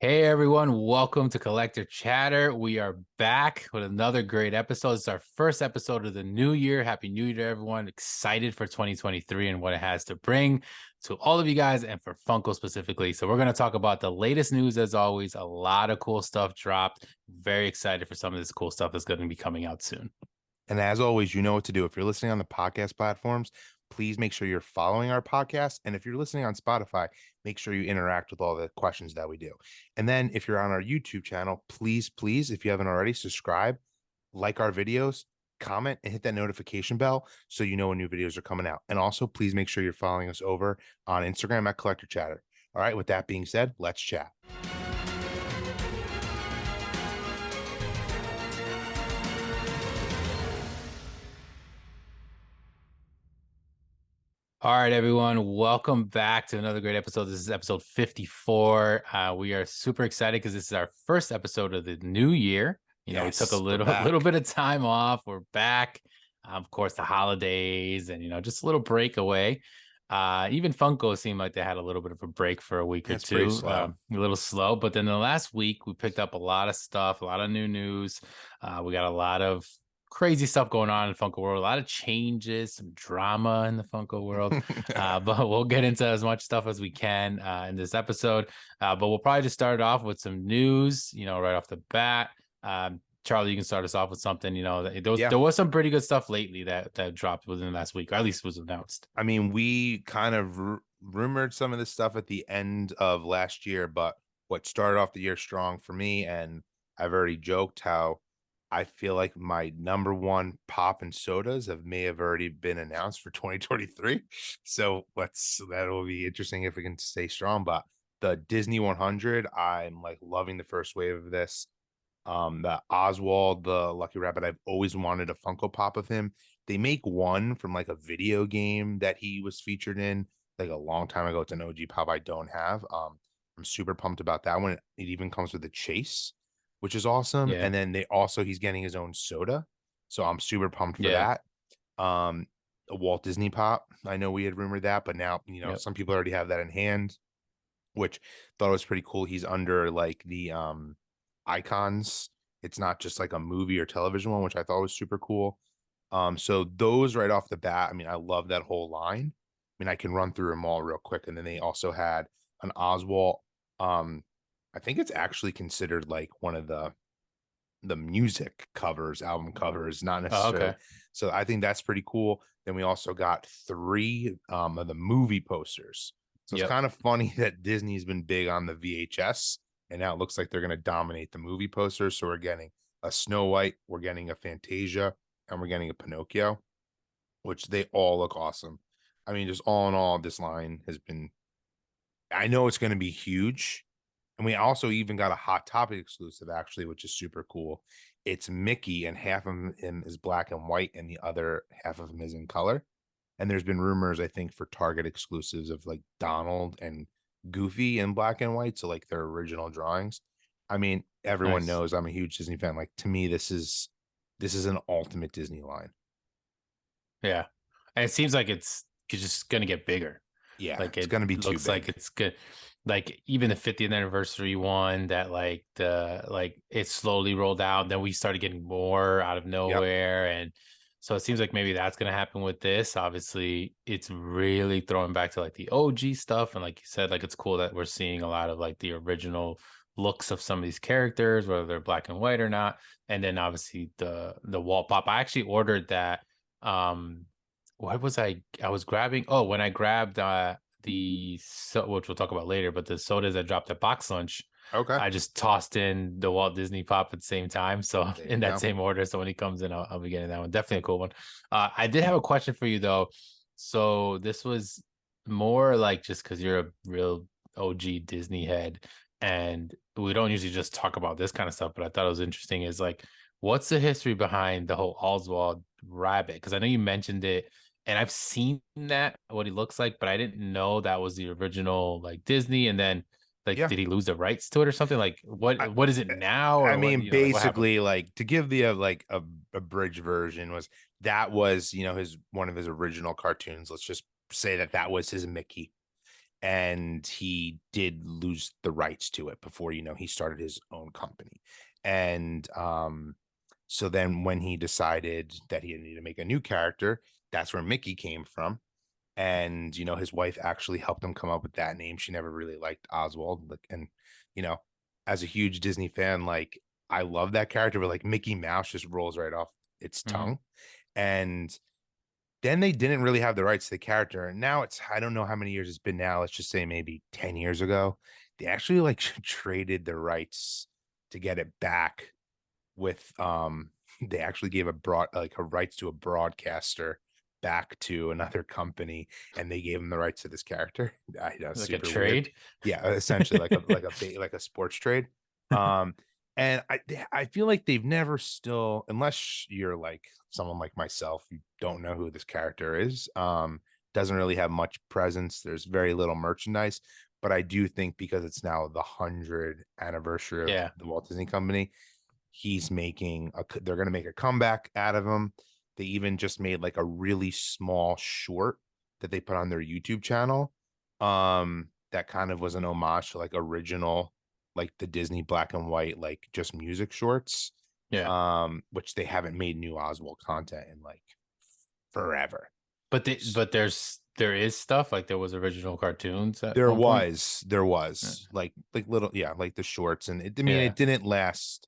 Hey everyone, welcome to Collector Chatter. We are back with another great episode. It's our first episode of the new year. Happy New Year to everyone. Excited for 2023 and what it has to bring to all of you guys and for Funko specifically. So we're going to talk about the latest news as always. A lot of cool stuff dropped. Very excited for some of this cool stuff that's going to be coming out soon. And as always, you know what to do. If you're listening on the podcast platforms, please make sure you're following our podcast. And if you're listening on Spotify, make sure you interact with all the questions that we do. And then if you're on our YouTube channel, please, if you haven't already, subscribe, like our videos, comment, and hit that notification bell so you know when new videos are coming out. And also, please make sure you're following us over on Instagram at Collector Chatter. All right, with that being said, let's chat. All right, everyone. Welcome back to another great episode. This is episode 54. We are super excited because this is our first episode of the new year. We took a Yes, we're little back. bit of time off. We're back. Of course, the holidays and just a little break away. Even Funko seemed like they had a little bit of a break for a week or It's pretty two. slow. A little slow, but then the last week we picked up a lot of stuff, a lot of new news. We got a lot of crazy stuff going on in the Funko world, a lot of changes, some drama in the Funko world. But we'll get into as much stuff as we can in this episode. But we'll probably just start off with some news, right off the bat. Charlie, you can start us off with something. Yeah. There was some pretty good stuff lately that dropped within the last week, or at least was announced. I mean, we kind of rumored some of this stuff at the end of last year, but what started off the year strong for me, and I've already joked how I feel like my number one pop and sodas may have already been announced for 2023. So that'll be interesting if we can stay strong. But the Disney 100, I'm like loving the first wave of this. The Oswald, the Lucky Rabbit, I've always wanted a Funko Pop of him. They make one from like a video game that he was featured in like a long time ago. It's an OG pop I don't have. I'm super pumped about that one. It even comes with a chase, which is awesome. Yeah, And then he's getting his own soda. So I'm super pumped for yeah, that. A Walt Disney Pop. I know we had rumored that, but now, yep. some people already have that in hand, which thought was pretty cool. He's under like the icons. It's not just like a movie or television one, which I thought was super cool. So those right off the bat, I mean, I love that whole line. I mean, I can run through them all real quick. And then they also had an Oswald. Um, I think it's actually considered like one of the music covers, album covers, not Oh, necessarily. okay. So I think that's pretty cool. Then we also got three of the movie posters. So it's Yep. kind of funny that Disney's been big on the VHS, and now it looks like they're going to dominate the movie posters. So we're getting a Snow White, we're getting a Fantasia, and we're getting a Pinocchio, which they all look awesome. I mean, just all in all, this line has been, I know it's going to be huge. And we also even got a Hot Topic exclusive, actually, which is super cool. It's Mickey, and half of him is black and white, and the other half of him is in color. And there's been rumors, I think, for Target exclusives of like Donald and Goofy in black and white. So, like their original drawings. I mean, everyone Nice. knows I'm a huge Disney fan. Like, to me, this is an ultimate Disney line. Yeah. And it seems like it's just gonna get bigger. Yeah, Like it's it gonna be too looks like big. it's good. Like even the 50th anniversary one that like it slowly rolled out. Then we started getting more out of Yep. nowhere. And so it seems like maybe that's gonna happen with this. Obviously, it's really throwing back to like the OG stuff. And like you said, like it's cool that we're seeing a lot of like the original looks of some of these characters, whether they're black and white or not. And then obviously the wall pop. I actually ordered that. What was I was grabbing, oh, when I grabbed which we'll talk about later, but the sodas that dropped at box lunch, Okay. I just tossed in the Walt Disney Pop at the same time. So There in you that go. same order. So when he comes in, I'll be getting that one. Definitely a cool one. I did have a question for you though. So this was more like just because you're a real OG Disney head, and we don't usually just talk about this kind of stuff, but I thought it was interesting is like, what's the history behind the whole Oswald rabbit? Because I know you mentioned it and I've seen that what he looks like, but I didn't know that was the original like Disney. And then like, Yeah. did he lose the rights to it or something? Like, I, what is it now, I or what? mean, Like what happened? basically, like to give the like a bridge version was that was his one of his original cartoons. Let's just say that was his Mickey, and he did lose the rights to it before, he started his own company. And so then when he decided that he needed to make a new character, that's where Mickey came from. And his wife actually helped him come up with that name. She never really liked Oswald, like, and you know as a huge Disney fan, like, I love that character, but like Mickey Mouse just rolls right off its Hmm. tongue. And then they didn't really have the rights to the character, and now it's, I don't know how many years it's been now, let's just say maybe 10 years ago, they actually like traded the rights to get it back with they actually gave a rights to a broadcaster back to another company, and they gave him the rights to this character. I know, Like a super weird. trade. Yeah, essentially like a sports trade. Um and I feel like they've never still, unless you're like someone like myself, you don't know who this character is. Doesn't really have much presence. There's very little merchandise, but I do think because it's now the 100th anniversary of Yeah. the Walt Disney Company, they're going to make a comeback out of him. They even just made like a really small short that they put on their YouTube channel, that kind of was an homage to like original, like the Disney black and white, like just music shorts, Yeah. which they haven't made new Oswald content in like forever. But there is stuff like there was original cartoons at There one point. was there Yeah. was like little, yeah, like the shorts, and I mean, Yeah. it didn't last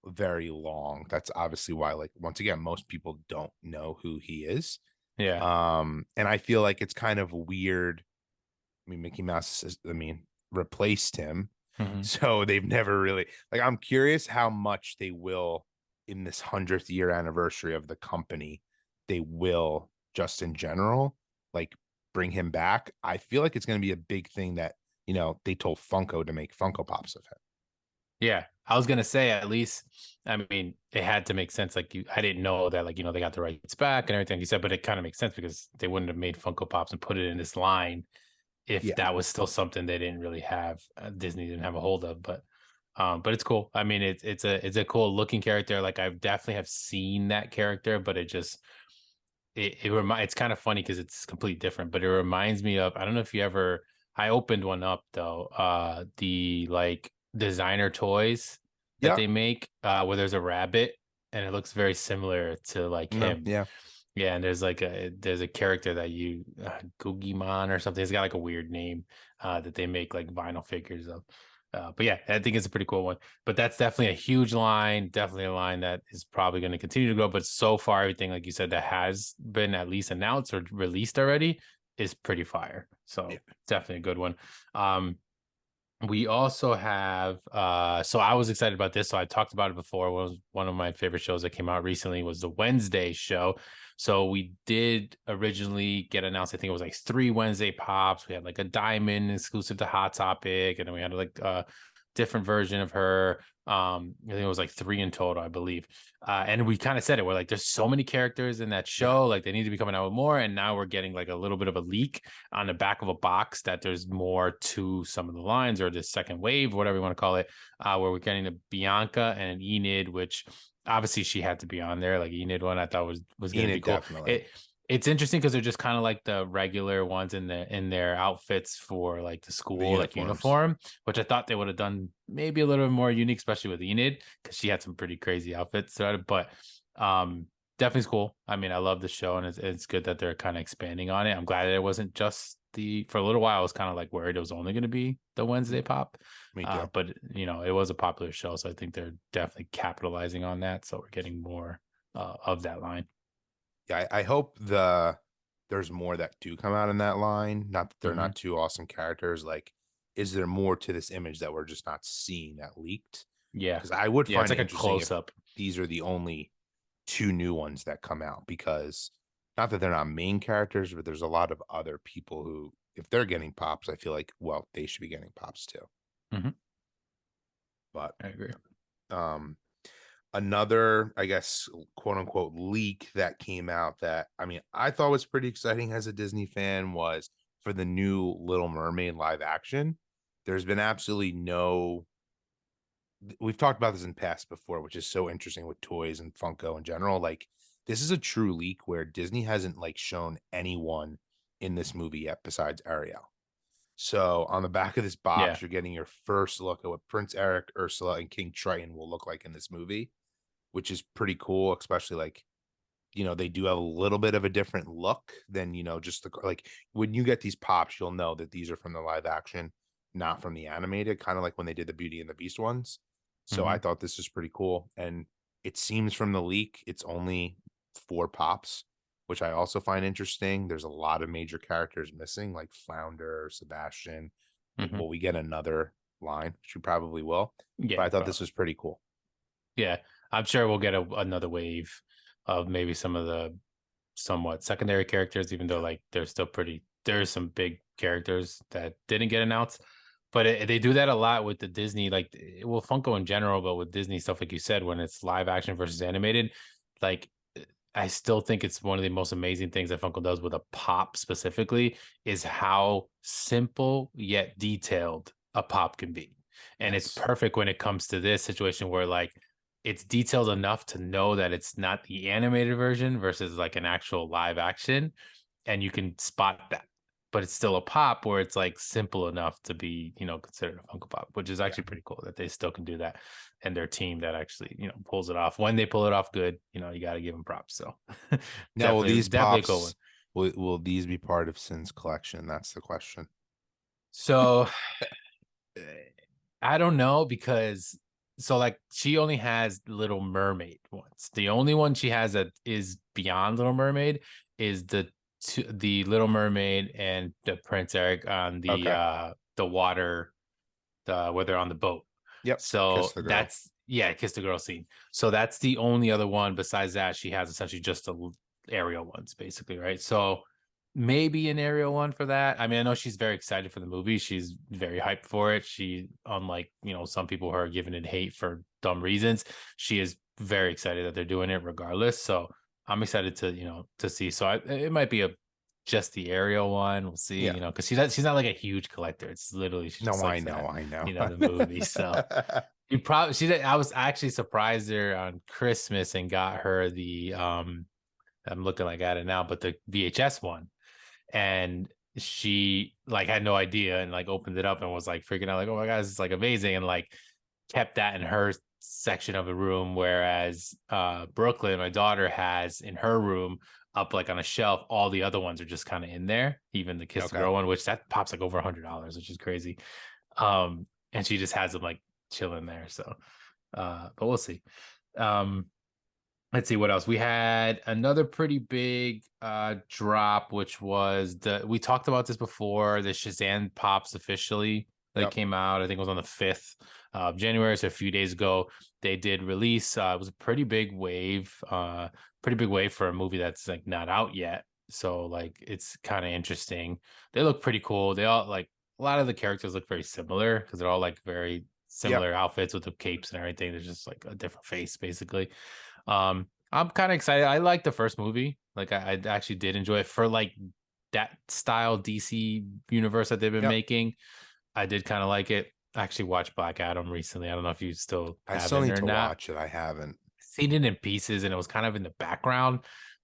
very long. That's obviously why, like, once again, most people don't know who he is. Yeah. And I feel like it's kind of weird. I mean, Mickey Mouse replaced him. Hmm. So they've never really, like, I'm curious how much they will, in this 100th year anniversary of the company, they will just in general, like, bring him back. I feel like it's going to be a big thing that, they told Funko to make Funko Pops of him. Yeah. I was gonna say at least, I mean, it had to make sense. Like I didn't know that, like, they got the rights back and everything you said, but it kind of makes sense because they wouldn't have made Funko Pops and put it in this line if Yeah. that was still something they didn't really have, Disney didn't have a hold of. But it's cool. I mean, it's a cool looking character. Like I've definitely have seen that character, but it's kind of funny because it's completely different. But it reminds me of, I don't know if you ever, I opened one up though, the like designer toys that Yeah. they make, where there's a rabbit and it looks very similar to like No. him. Yeah. Yeah, and there's a character that Googimon or something. It's got like a weird name, that they make like vinyl figures of. But yeah, I think it's a pretty cool one. But that's definitely a huge line, definitely a line that is probably going to continue to grow. But so far, everything like you said that has been at least announced or released already is pretty fire. Yeah. So definitely a good one. Um, we also have, so I was excited about this. So I talked about it before. It was one of my favorite shows that came out recently was the Wednesday show. So we did originally get announced, I think it was like 3 Wednesday pops. We had like a diamond exclusive to Hot Topic, and then we had like a different version of her. I think it was like 3 in total, I believe. And we kind of said it. We're like, there's so many characters in that Yeah. show. Like they need to be coming out with more. And now we're getting like a little bit of a leak on the back of a box that there's more to some of the lines or the second wave, whatever you want to call it, where we're getting a Bianca and an Enid, which obviously she had to be on there. Like Enid one, I thought was going to be Enid, cool. definitely. It's interesting because they're just kind of like the regular ones in their outfits for like the The school like uniforms. uniform, which I thought they would have done maybe a little bit more unique, especially with Enid because she had some pretty crazy outfits throughout it. But definitely is cool. I mean, I love the show, and it's good that they're kind of expanding on it. I'm glad that it wasn't just for a little while. I was kind of like worried it was only going to be the Wednesday pop, Me too. but it was a popular show, so I think they're definitely capitalizing on that. So we're getting more of that line. Yeah, I hope there's more that do come out in that line. Not that they're Hmm. not two awesome characters. Like, is there more to this image that we're just not seeing that leaked? Yeah, Because I would yeah, it's find like it a interesting close if up. these are the only two new ones that come out. Because not that they're not main characters, but there's a lot of other people who, if they're getting pops, I feel like, well, they should be getting pops too. Hmm. But I agree. um another, I guess, quote unquote leak that came out that, I mean, I thought was pretty exciting as a Disney fan was for the new Little Mermaid live action. There's been absolutely no, we've talked about this in past before, which is so interesting with toys and Funko in general. Like, this is a true leak where Disney hasn't like shown anyone in this movie yet besides Ariel. So on the back of this Yeah. box, you're getting your first look at what Prince Eric, Ursula, and King Triton will look like in this movie, which is pretty cool, especially like, they do have a little bit of a different look than, just like when you get these pops, you'll know that these are from the live action, not from the animated, kind of like when they did the Beauty and the Beast ones. So I Hmm. thought this was pretty cool. And it seems from the leak, it's only 4 pops, which I also find interesting. There's a lot of major characters missing, like Flounder, Sebastian. Hmm. Will we get another line? Which we probably will. But Yeah, I thought this probably. was pretty cool. Yeah, I'm sure we'll get another wave of maybe some of the somewhat secondary characters, even though Yeah. like they're still pretty. There's some big characters that didn't get announced, but they do that a lot with the Disney, like well, Funko in general, but with Disney stuff, like you said, when it's live action versus animated, like I still think it's one of the most amazing things that Funko does with a pop specifically is how simple yet detailed a pop can be. And it's Yes. perfect when it comes to this situation where like it's detailed enough to know that it's not the animated version versus like an actual live action. And you can spot that. But it's still a pop where it's like simple enough to be, considered a Funko Pop, which is Yeah. actually pretty cool that they still can do that. And their team that actually, pulls it off. When they pull it off good, you got to give them props. So Now, will definitely, these definitely a cool one. pops will these be part of Sin's collection? That's the question. So I don't know because so like she only has Little Mermaid ones. The only one she has that is beyond Little Mermaid is the Little Mermaid and the Prince Eric on Okay. the water, where they're on the boat. Yep. Kiss So the girl. that's yeah, kiss the girl scene. So that's the only other one besides that she has essentially just the aerial ones, basically, right? So maybe an aerial one for that. I mean, I know she's very excited for the movie. She's very hyped for it. She, unlike some people who are giving it hate for dumb reasons, she is very excited that they're doing it regardless. So I'm excited to to see. So it might be a just the aerial one. We'll see. Yeah. Because she's not like a huge collector. It's literally she just No, I likes know. that I know. the movie. So you probably she did. I was actually surprised her on Christmas and got her the I'm looking like at it now, but the VHS one, and she like had no idea and like opened it up and was like freaking out like, oh my god, this is like amazing, and like kept that in her section of the room, whereas Brooklyn, my daughter, has in her room up like on a shelf all the other ones are just kind of in there, even the Kiss the Okay. Girl one, which that pops like over $100, which is crazy. And she just has them like chilling there. So but we'll see. um Let's see what else. We had another pretty big drop, which was we talked about this before, the Shazam pops officially. They Yep. came out, I think it was on the 5th of January, so a few days ago. They did release. It was a pretty big wave for a movie that's like not out yet. So like it's kind of interesting. They look pretty cool. They all like a lot of the characters look very similar because they're all like very Yep. similar outfits with the capes and everything. There's just like a different face basically. I'm kind of excited. I like the first movie. Like I actually did enjoy it for like that style DC universe that they've been Yep. making. I did kind of like it. I actually watched Black Adam recently. I don't know if you still I still haven't need or to not. watch it. I haven't. Seen it in pieces and it was kind of in the background,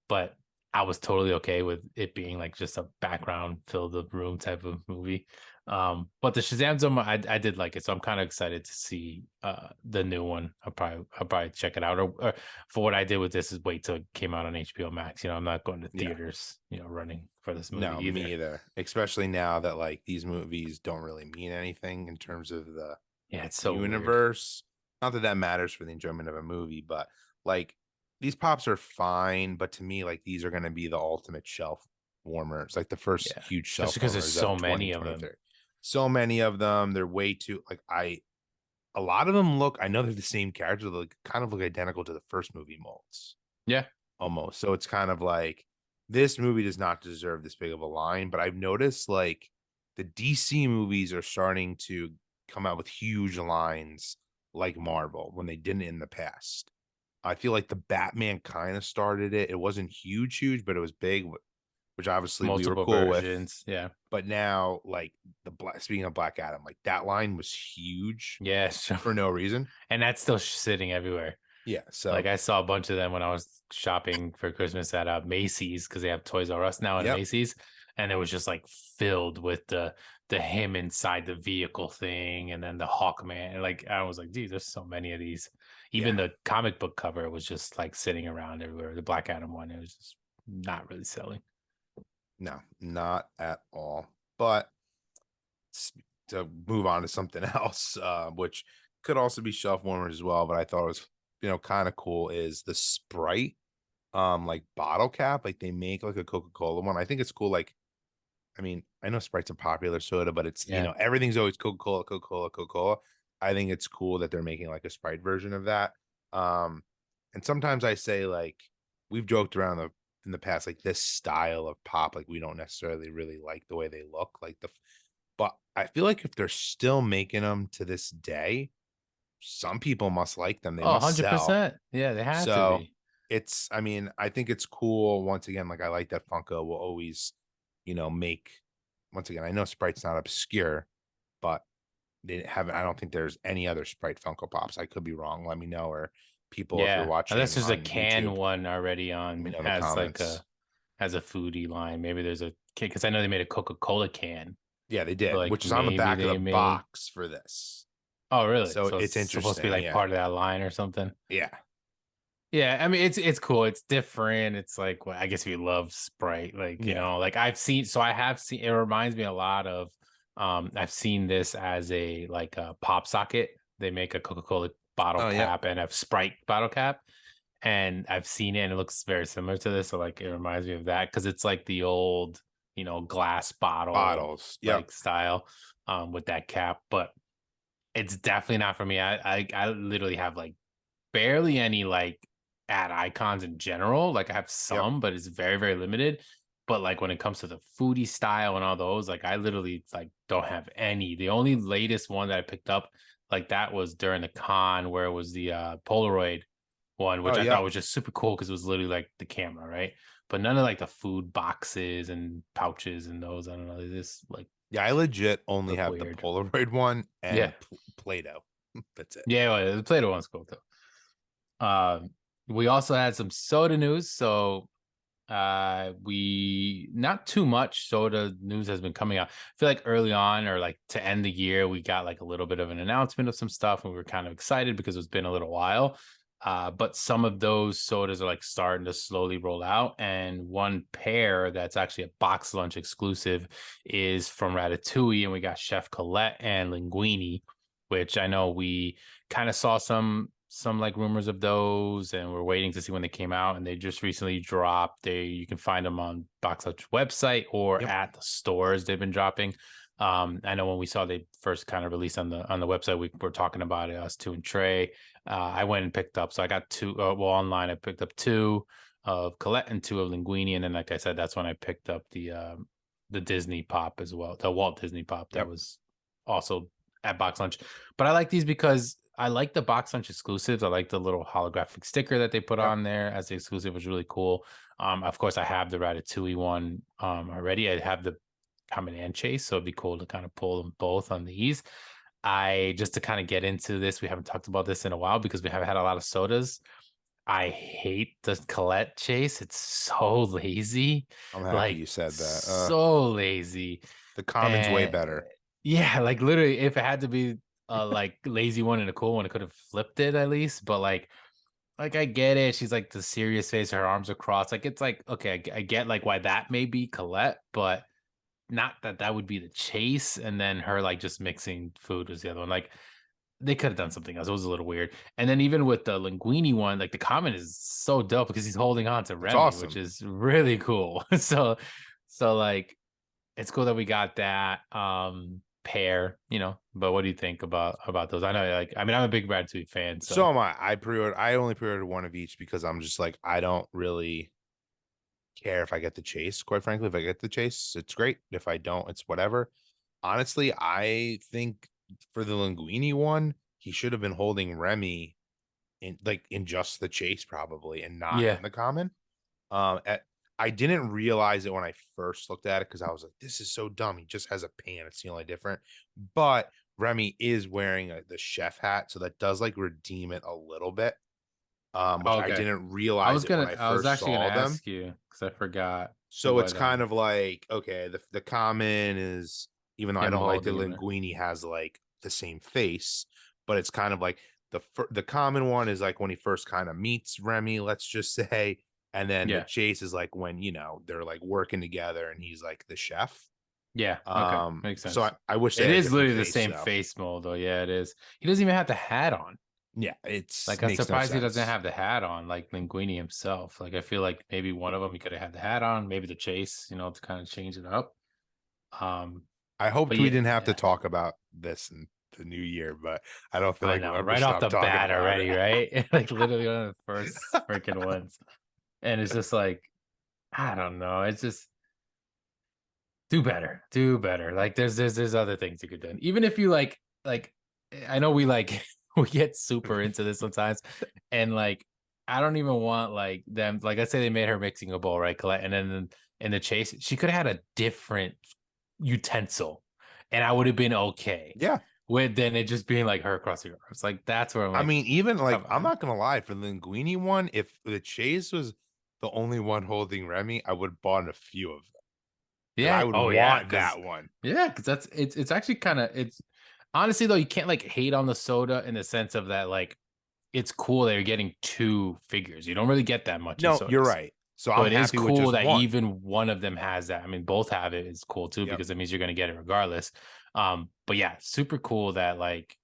but I was totally okay with it being like just a background fill the room type of movie. But the Shazam Zone, I did like it, so I'm kind of excited to see the new one. I'll probably check it out. Or for what I did with this is wait till it came out on HBO Max. I'm not going to Yeah. theaters, running for this movie No, either. me either. Especially now that like these movies don't really mean anything in terms of the Yeah, it's so weird. universe. Not that that matters for the enjoyment of a movie, but like these pops are fine. But to me, like these are going to be the ultimate shelf warmers, like the first Yeah, huge especially shelf because there's warmers so of many of them. 2023. So many of them. They're way too like a lot of them look, I know they're the same character, they like kind of look identical to the first movie molds Yeah, almost. So it's kind of like this movie does not deserve this big of a line, but I've noticed like the DC movies are starting to come out with huge lines like Marvel when they didn't in the past. I feel like the Batman kind of started it. It wasn't huge, huge, but it was big, which obviously we were multiple cool with. versions. Yeah, But now, like speaking of Black Adam, like that line was huge yeah, so for no reason. and that's still sitting everywhere. Yeah. Like So, I saw a bunch of them when I was shopping for Christmas at Macy's because they have Toys R Us now in yep. Macy's, and it was just like filled with the him inside the vehicle thing, and then the Hawkman. And like I was like, geez, there's so many of these. Yeah. Even the comic book cover was just like sitting around everywhere. The Black Adam one, it was just not really selling. No, not at all. But to move on to something else, which could also be shelf warmers as well, but I thought it was, kind of cool is the Sprite like bottle cap. Like they make like a Coca-Cola one. I think it's cool. Like, I mean, I know Sprite's a popular soda, but it's, Yeah. everything's always Coca-Cola, Coca-Cola, Coca-Cola. I think it's cool that they're making like a Sprite version of that. Um, and sometimes I say like we've joked around in the past, like this style of pop, like we don't necessarily really like the way they look, like but I feel like if they're still making them to this day, some people must like them. They Oh, must sell. 100%. Yeah, they have to So be. I mean, I think it's cool. Once again, like I like that Funko will always, make, once again, I know Sprite's not obscure, but they haven't, I don't think there's any other Sprite Funko Pops. I could be wrong. Let me know. Or people, if you're Yeah. Unless watching there's a on can YouTube, one already let me on know in the has like comments. a has a foodie line. Maybe there's a can because I know they made a Coca-Cola can. Yeah, they So did, like which is on the maybe back of the they made. box for this. Oh, really? So So it's it's supposed to be interesting. like Yeah. part of that line or something. Yeah. Yeah, I mean it's cool. It's different. It's like well, I guess if you love Sprite, like Yeah. like I have seen it reminds me a lot of I've seen this as a like a pop socket. They make a Coca-Cola bottle Oh, yeah. cap and a Sprite bottle cap. And I've seen it and it looks very similar to this. So like it reminds me of that because it's like the old, glass bottle Bottles. Yep. like style with that cap. But it's definitely not for me. I literally have like barely any like ad icons in general. Like I have Yep. some, but it's very, very limited. But like when it comes to the foodie style and all those, like I literally like don't have any. The only latest one that I picked up like that was during the con where it was the Polaroid one, Oh, which I thought yep. was just super cool because it was literally like the camera, right? But none of like the food boxes and pouches and those. I don't know. They just like Yeah, I legit only look have the weird. Polaroid one Yeah. and Play-Doh. That's it. Yeah. Well, the Play-Doh one's cool too. We also had some soda news. So we not too much soda news has been coming out. I feel like early on or like to end the year, we got like a little bit of an announcement of some stuff, and we were kind of excited because it's been a little while. But some of those sodas are like starting to slowly roll out. And one pair that's actually a box lunch exclusive is from Ratatouille, and we got Chef Colette and Linguini, which I know we kind of saw some like rumors of those and we're waiting to see when they came out, and they just recently dropped. You can find them on Box Lunch website or Yep. at the stores they've been dropping. I know when we saw they first kind of released on the website, we were talking about it, us two and Trey. I went and picked up, so I got two. Well, online I picked up two of Colette and two of Linguini, and then like I said, that's when I picked up the Disney Pop as well, the Walt Disney Pop that Yep. was also at Box Lunch. But I like these because I like the Box Lunch exclusives. I like the little holographic sticker that they put Yep. on there as the exclusive, was really cool. Of course, I have the Ratatouille one already. I have the Common and Chase, so it'd be cool to kind of pull them both on these. I just to kind of get into this, we haven't talked about this in a while because we haven't had a lot of sodas. I hate the Colette Chase. It's so lazy, I'm happy like you said that. so lazy. The common's way And better. yeah, like literally, if it had to be a like lazy one and a cool one, it could have flipped it at least. But like I get it. She's like the serious face, her arms are crossed. Like it's like okay, I get like why that may be Colette, but not that that would be the chase. And then her like just mixing food was the other one. Like they could have done something else. It was a little weird. And then even with the Linguini one, like the comment is so dope because he's holding on to It's Remy, which awesome. is really cool. So like it's cool that we got that pair, But what do you think about those? I know like I mean I'm a big Ratatouille fan, So so am I. I only pre-ordered one of each because I'm just like, I don't really care if I get the chase, quite frankly. If I get the chase, it's great. If I don't, it's whatever. Honestly, I think for the Linguini one, he should have been holding Remy in just the chase probably and not yeah. in the common. At I didn't realize it when I first looked at it because I was like, this is so dumb. He just has a pan. It's the only different. But Remy is wearing the chef hat, so that does like redeem it a little bit. Which I Okay. didn't realize it when I I was first actually gonna saw them. ask you because I forgot So it's what kind of like, okay, the common is even though I They're don't like that molding him. Right? Linguini has like the same face, but it's kind of like the common one is like when he first kind of meets Remy, let's just say, and then the Yeah. chase is like when they're like working together and he's like the chef. Yeah. Okay. Makes So I, sense. I wish they It had a is different literally the face same though. face mold, though. Yeah, it is. He doesn't even have the hat on. Yeah, it's Like, I'm makes no surprised he doesn't sense. have the hat on, like Linguini himself. Like, I feel like maybe one of them he could have had the hat on, maybe the chase, to kind of change it up. Um, I but hoped we yeah, didn't have to yeah, talk about this in the new year, but I don't feel I like we'll know. ever Right off stop the talking bat about already, it. right? Like literally one of the first freaking ones. And it's just like, I don't know. It's just do better. Do better. Like there's other things you could do. Even if you like I know we like we get super into this sometimes. And like I don't even want like them like let's say they made her mixing a bowl, right? And then in the chase, she could have had a different utensil and I would have been okay. Yeah. With then it just being like her across the arms. Like that's where I'm I like, mean, even like come I'm on. not gonna lie, for the Linguini one, if the Chase was the only one holding Remy, I would have bought a few of them because I Yeah. would Oh yeah. want Cause that one. yeah, because that's it's actually kind of it's honestly though, you can't like hate on the soda in the sense of that like it's cool that you're getting two figures. You don't really get that much in No, you're sodas. right. So So I'm it is happy with cool just that one. even one of them has that. I mean, both have it. It's cool too Yep. because it means you're gonna get it regardless. But yeah, super cool that like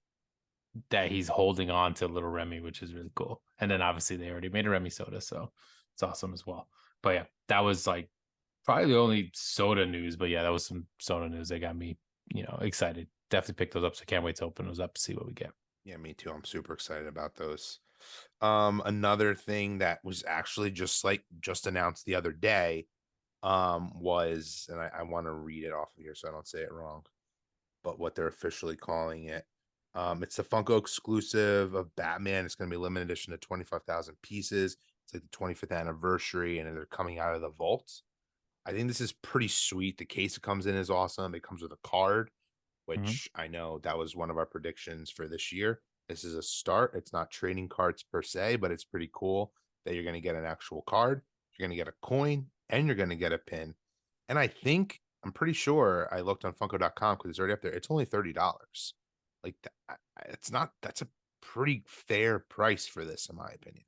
that he's holding on to little Remy, which is really cool. And then obviously they already made a Remy soda, so it's awesome as well. But yeah, that was like probably the only soda news. But yeah, that was some soda news that got me, excited. Definitely pick those up. So I can't wait to open those up to see what we get. Yeah, me too. I'm super excited about those. Another thing that was actually just announced the other day, was, and I want to read it off of here so I don't say it wrong, but what they're officially calling it. It's the Funko exclusive of Batman. It's going to be limited edition to 25,000 pieces. It's like the 25th anniversary, and they're coming out of the vault. I think this is pretty sweet. The case it comes in is awesome. It comes with a card, Mhm. which I know that was one of our predictions for this year. This is a start. It's not trading cards per se, but it's pretty cool that you're going to get an actual card. You're going to get a coin and you're going to get a pin. And I'm pretty sure I looked on Funko.com because it's already up there. It's only $30. Like it's not, that's a pretty fair price for this, in my opinion.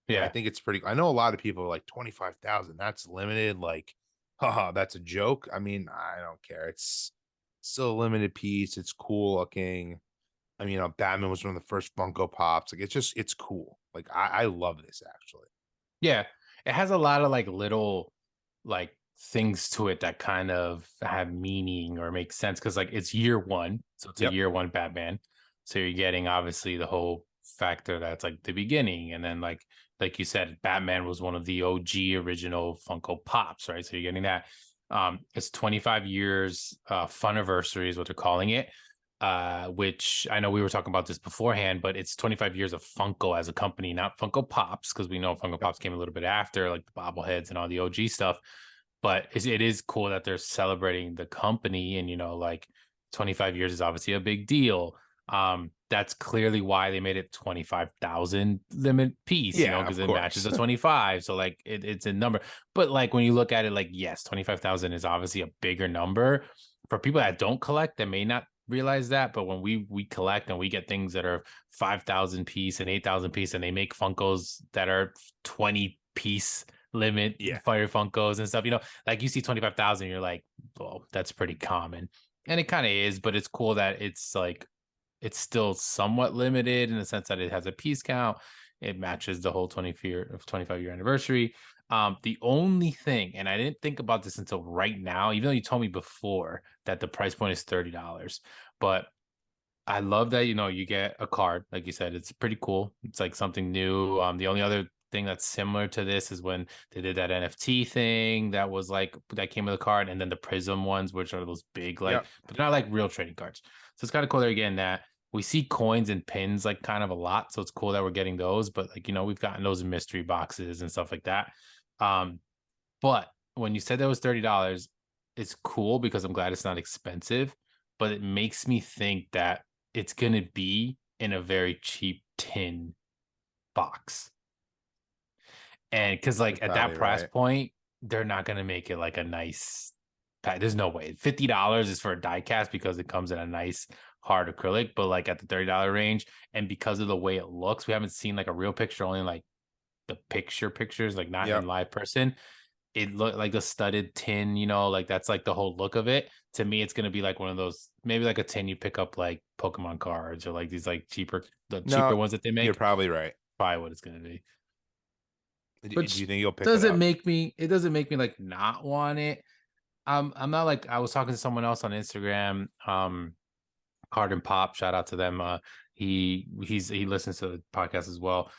And I Yeah. think it's pretty, I know a lot of people are like 25,000. That's limited. Like, haha, that's a joke. I mean, I don't care. It's still a limited piece. It's cool looking. I mean, Batman was one of the first Funko Pops. Like, it's cool. Like, I love this actually. Yeah. It has a lot of like little like things to it that kind of have meaning or make sense because like it's year one. So it's a Yep. year one Batman. So you're getting obviously the whole factor that's like the beginning. And then like you said, Batman was one of the OG original Funko Pops, right? So you're getting that. It's 25 years Funiversary is what they're calling it. Which I know we were talking about this beforehand, but it's 25 years of Funko as a company, not Funko Pops, because we know Funko Yep. Pops came a little bit after, like the bobbleheads and all the OG stuff. But it is cool that they're celebrating the company, and like 25 years is obviously a big deal. That's clearly why they made it 25,000 limit piece, Yeah, because of it matches course. the 25. So like it's a number, but like when you look at it, like yes, 25,000 is obviously a bigger number for people that don't collect. That may not realize that, but when we collect and we get things that are 5,000 piece and 8,000 piece, and they make Funkos that are 20 piece limit Yeah. fire Funkos and stuff, like you see 25,000, you're like, well, that's pretty common. And it kind of is, but it's cool that it's like it's still somewhat limited in the sense that it has a piece count. It matches the whole 25-year anniversary. The only thing, and I didn't think about this until right now, even though you told me before that the price point is $30, but I love that you get a card. Like you said, it's pretty cool. It's like something new. The only other thing that's similar to this is when they did that NFT thing that was like that came with a card, and then the Prism ones, which are those big, like, Yep. but they're not like real trading cards. So it's kind of cool they're getting that. We see coins and pins like kind of a lot, so it's cool that we're getting those. But like we've gotten those in mystery boxes and stuff like that. Um, but when you said that was $30, it's cool because I'm glad it's not expensive, but it makes me think that it's going to be in a very cheap tin box. And because, like, You're at that probably price right. point, they're not going to make it like a nice. There's no way. $50 is for a die cast because it comes in a nice hard acrylic, but like at the $30 range, and because of the way it looks, we haven't seen like a real picture, only like the pictures, like not in Yep. live person. It looked like a studded tin, like that's like the whole look of it. To me, it's gonna be like one of those, maybe like a tin you pick up like Pokemon cards or like these like the cheaper No, ones that they you're make. probably right. Probably what it's gonna be. Do you Which think you'll pick it doesn't up? make me it doesn't make me like not want it. I'm not like I was talking to someone else on Instagram. Card and Pop, shout out to them. He listens to the podcast as well.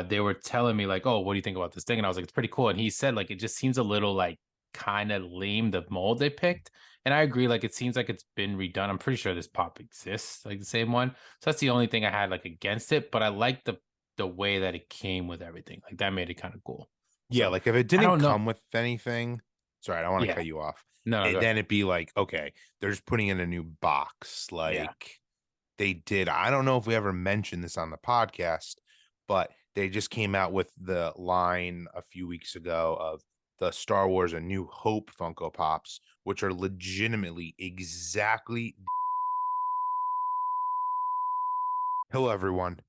They were telling me like, oh, what do you think about this thing? And I was like, it's pretty cool. And he said like it just seems a little like kind of lame, the mold they picked. And I agree, like it seems like it's been redone. I'm pretty sure this pop exists, like the same one. So that's the only thing I had like against it. But I like the way that it came with everything. Like that made it kind of cool. Yeah, So like if it I didn't don't know. come with anything, sorry, I don't want to Yeah. cut you off. No, no, go Then ahead. it'd be like, okay, they're just putting in a new box. Yeah. Like they did. I don't know if we ever mentioned this on the podcast, but they just came out with the line a few weeks ago of the Star Wars A New Hope Funko Pops, which are legitimately exactly. Hello, everyone.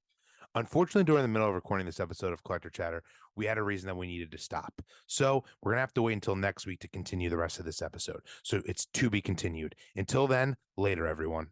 Unfortunately, during the middle of recording this episode of Collector Chatter, we had a reason that we needed to stop. So we're going to have to wait until next week to continue the rest of this episode. So it's to be continued. Until then, later, everyone.